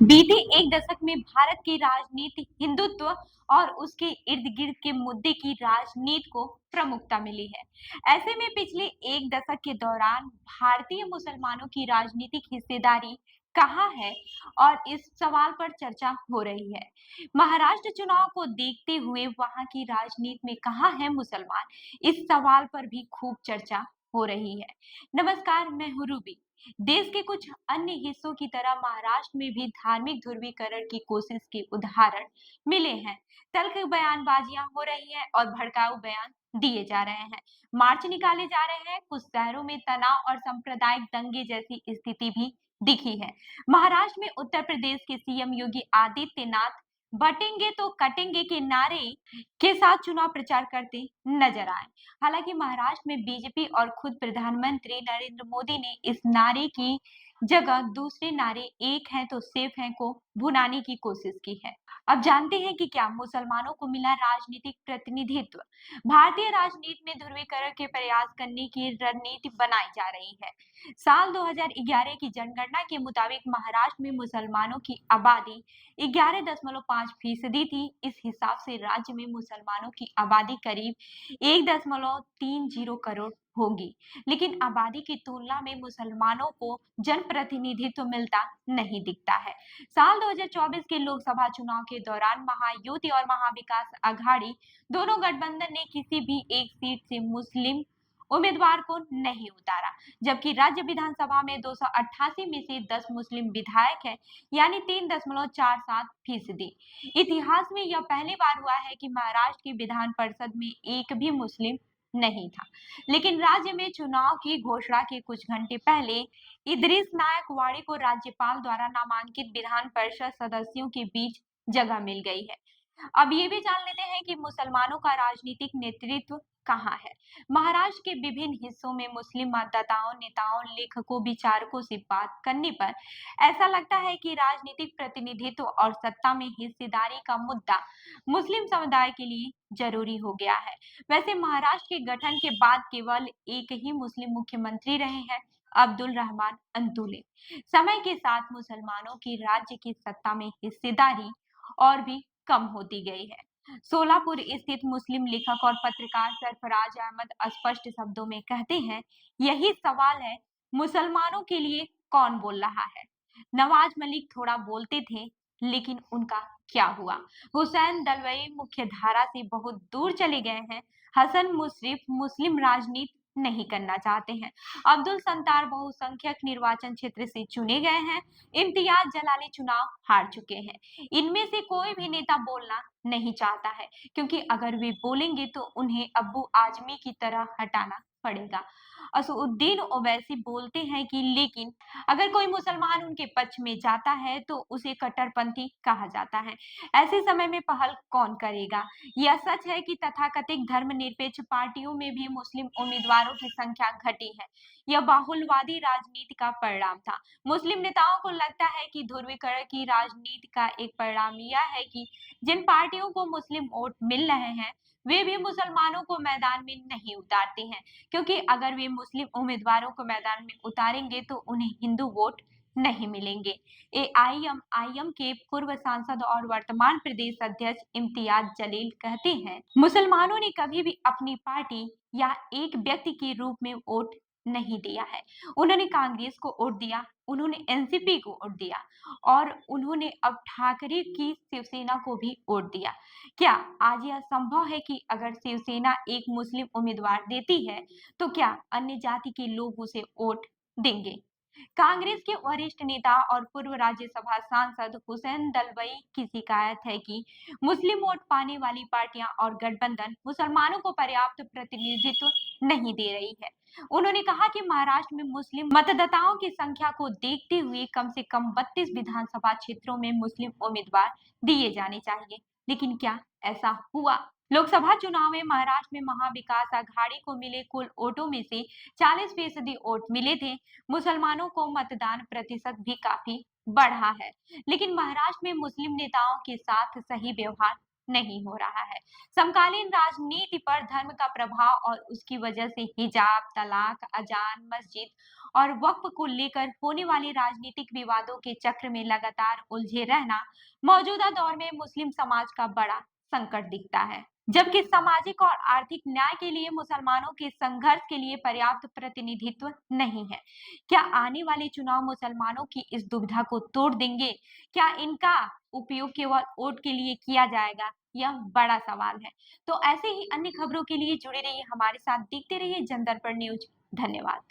बीते एक दशक में भारत की राजनीति हिंदुत्व और उसके इर्द गिर्द के मुद्दे की राजनीति को प्रमुखता मिली है। ऐसे में पिछले एक दशक के दौरान भारतीय मुसलमानों की राजनीतिक हिस्सेदारी कहाँ है और इस सवाल पर चर्चा हो रही है। महाराष्ट्र चुनाव को देखते हुए वहां की राजनीति में कहाँ है मुसलमान, इस सवाल पर भी खूब चर्चा हो रही है। नमस्कार, मैं हूँ रूबी। देश के कुछ अन्य हिस्सों की तरह महाराष्ट्र में भी धार्मिक ध्रुवीकरण की कोशिश के उदाहरण मिले हैं। तल्ख बयानबाजियां हो रही हैं और भड़काऊ बयान दिए जा रहे हैं। मार्च निकाले जा रहे हैं। कुछ शहरों में तनाव और सांप्रदायिक दंगे जैसी स्थिति भी दिखी है। महाराष्ट्र में उत्तर प्रदेश के सीएम योगी आदित्यनाथ बटेंगे तो कटेंगे के नारे के साथ चुनाव प्रचार करते नजर आए। हालांकि महाराष्ट्र में बीजेपी और खुद प्रधानमंत्री नरेंद्र मोदी ने इस नारे की जगह दूसरे नारे एक है तो सेफ है को भुनाने की कोशिश की है। अब जानते हैं कि क्या मुसलमानों को मिला राजनीतिक प्रतिनिधित्व। भारतीय राजनीति में ध्रुवीकरण के प्रयास करने की रणनीति बनाई जा रही है। साल 2011 की जनगणना के मुताबिक महाराष्ट्र में मुसलमानों की आबादी 11.5% थी। इस हिसाब से राज्य में मुसलमानों की आबादी करीब 1.30 करोड़ होगी, लेकिन आबादी की तुलना में मुसलमानों को जनप्रतिनिधित्व मिलता नहीं दिखता है। साल 2024 के लोकसभा चुनाव के दौरान महायुति और महाविकास अघाड़ी दोनों गठबंधन ने किसी भी एक सीट से मुस्लिम उम्मीदवार को नहीं उतारा, जबकि राज्य विधानसभा में 288 में से 10 मुस्लिम विधायक हैं, यानी 3.47%। इतिहास में यह पहली बार हुआ है कि महाराष्ट्र की विधान परिषद में एक भी मुस्लिम नहीं था। लेकिन राज्य में चुनाव की घोषणा के कुछ घंटे पहले इदरीस नायक वाड़ी को राज्यपाल द्वारा नामांकित विधान परिषद सदस्यों के बीच जगह मिल गई है। अब ये भी जान लेते हैं कि मुसलमानों का राजनीतिक नेतृत्व कहाँ है। महाराष्ट्र के विभिन्न हिस्सों में मुस्लिम मतदाताओं, नेताओं, लेखकों, विचारकों से बात करने पर ऐसा लगता है कि राजनीतिक प्रतिनिधित्व और सत्ता में हिस्सेदारी का मुद्दा मुस्लिम समुदाय के लिए जरूरी हो गया है। वैसे महाराष्ट्र के गठन के बाद केवल एक ही मुस्लिम मुख्यमंत्री रहे हैं, अब्दुल रहमान अंतुले। समय के साथ मुसलमानों की राज्य की सत्ता में हिस्सेदारी और भी कम होती गई है। सोलापुर स्थित मुस्लिम लेखक और पत्रकार सरफराज अहमद स्पष्ट शब्दों में कहते हैं, यही सवाल है, मुसलमानों के लिए कौन बोल रहा है। नवाज मलिक थोड़ा बोलते थे, लेकिन उनका क्या हुआ। हुसैन दलवाई मुख्य धारा से बहुत दूर चले गए हैं। हसन मुशर्रफ मुस्लिम राजनीति नहीं करना चाहते हैं। अब्दुल सत्तार बहुसंख्यक निर्वाचन क्षेत्र से चुने गए हैं। इम्तियाज जलाली चुनाव हार चुके हैं। इनमें से कोई भी नेता बोलना नहीं चाहता है, क्योंकि अगर वे बोलेंगे तो उन्हें अब्बू आजमी की तरह हटाना पड़ेगा। असदुद्दीन ओवैसी बोलते हैं कि लेकिन अगर कोई मुसलमान उनके पक्ष में जाता है तो उसे कट्टरपंथी कहा जाता है। ऐसे समय में पहल कौन करेगा। यह सच है कि तथाकथित धर्मनिरपेक्ष पार्टियों में भी मुस्लिम उम्मीदवारों की संख्या घटी है। यह बहुलवादी राजनीति का परिणाम था। मुस्लिम नेताओं को लगता है कि ध्रुवीकरण की राजनीति का एक परिणाम यह है कि जिन पार्टियों को मुस्लिम वोट मिल रहे हैं, वे भी मुसलमानों को मैदान में नहीं उतारते हैं, क्योंकि अगर वे मुस्लिम उम्मीदवारों को मैदान में उतारेंगे तो उन्हें हिंदू वोट नहीं मिलेंगे। एआईएमआईएम के पूर्व सांसद और वर्तमान प्रदेश अध्यक्ष इम्तियाज जलील कहते हैं, मुसलमानों ने कभी भी अपनी पार्टी या एक व्यक्ति के रूप में वोट नहीं दिया है। उन्होंने कांग्रेस को वोट दिया, उन्होंने एनसीपी को वोट दिया और उन्होंने अब ठाकरे की शिवसेना को भी वोट दिया। क्या आज यह संभव है कि अगर शिवसेना एक मुस्लिम उम्मीदवार देती है तो क्या अन्य जाति के लोग उसे वोट देंगे। कांग्रेस के वरिष्ठ नेता और पूर्व राज्यसभा सांसद हुसैन दलवाई की शिकायत है कि मुस्लिम वोट पाने वाली पार्टियां और गठबंधन मुसलमानों को पर्याप्त प्रतिनिधित्व नहीं दे रही है। उन्होंने कहा कि महाराष्ट्र में मुस्लिम मतदाताओं की संख्या को देखते हुए कम से कम 32 विधानसभा क्षेत्रों में मुस्लिम उम्मीदवार दिए जाने चाहिए, लेकिन क्या ऐसा हुआ। लोकसभा चुनाव में महाराष्ट्र में महाविकास अघाड़ी को मिले कुल वोटों में से 40% वोट मिले थे। मुसलमानों को मतदान प्रतिशत भी काफी बढ़ा है, लेकिन महाराष्ट्र में मुस्लिम नेताओं के साथ सही व्यवहार नहीं हो रहा है। समकालीन राजनीति पर धर्म का प्रभाव और उसकी वजह से हिजाब, तलाक, अजान, मस्जिद और वक्फ को लेकर होने वाले राजनीतिक विवादों के चक्र में लगातार उलझे रहना मौजूदा दौर में मुस्लिम समाज का बड़ा संकट दिखता है। जबकि सामाजिक और आर्थिक न्याय के लिए मुसलमानों के संघर्ष के लिए पर्याप्त प्रतिनिधित्व नहीं है। क्या आने वाले चुनाव मुसलमानों की इस दुविधा को तोड़ देंगे? क्या इनका उपयोग केवल वोट के लिए किया जाएगा? यह बड़ा सवाल है। तो ऐसे ही अन्य खबरों के लिए जुड़े रहिए हमारे साथ, देखते रहिए जनदर्पण न्यूज। धन्यवाद।